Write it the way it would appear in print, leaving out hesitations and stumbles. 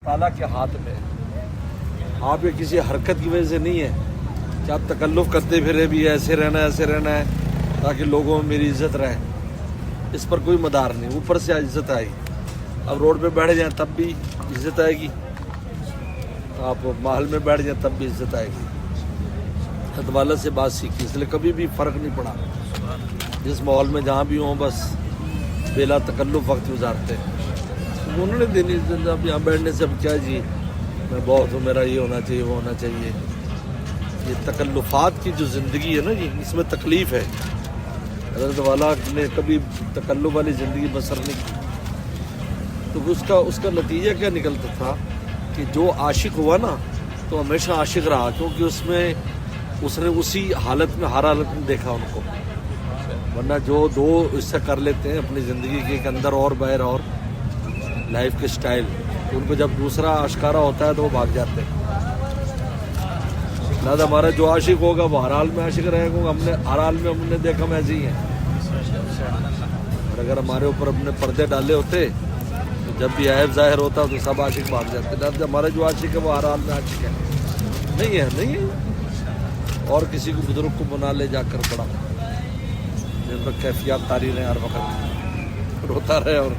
تعالیٰ کے ہاتھ میں ہے۔ آپ یہ کسی حرکت کی وجہ سے نہیں ہے کہ آپ تکلف کرتے پھرے بھی ایسے رہنا ہے تاکہ لوگوں میں میری عزت رہے، اس پر کوئی مدار نہیں۔ اوپر سے عزت آئے گی، اب روڈ پہ بیٹھ جائیں تب بھی عزت آئے گی، آپ محل میں بیٹھ جائیں تب بھی عزت آئے گی۔ حضرت والا سے بات سیکھی، اس لیے کبھی بھی فرق نہیں پڑا، جس ماحول میں جہاں بھی ہوں بس بلا تکلف وقت گزارتے ہیں۔ انہوں نے دینی، اب یہاں بیٹھنے سے اب کیا جی میں بہت ہوں، میرا یہ ہونا چاہیے وہ ہونا چاہیے، یہ تکلفات کی جو زندگی ہے نا جی، اس میں تکلیف ہے۔ حضرت والا نے کبھی تکلف والی زندگی بسر نہیں کی، تو اس کا نتیجہ کیا نکلتا تھا کہ جو عاشق ہوا نا تو ہمیشہ عاشق رہا، کیونکہ اس نے اسی حالت میں، ہر حالت میں دیکھا ان کو۔ ورنہ جو دو اس سے کر لیتے ہیں اپنی زندگی کے ایک اندر اور باہر اور لائف کے سٹائل، ان کو جب دوسرا آشکارا ہوتا ہے تو وہ بھاگ جاتے ہیں۔ لہٰذا ہمارا جو عاشق ہوگا وہ ہر حال میں عاشق رہے گا، ہم نے ہر حال میں ہم نے دیکھا ہم ایسے ہی ہیں۔ اور اگر ہمارے اوپر اپنے پردے ڈالے ہوتے تو جب بھی عیب ظاہر ہوتا تو سب عاشق بھاگ جاتے۔ لہٰذا ہمارا جو عاشق ہے وہ ہر حال میں عاشق ہے، نہیں ہے اور کسی کو بزرگ کو بنا لے جا کر بڑا، جن پر کیفیات طاری رہے ہر وقت روتا رہے اور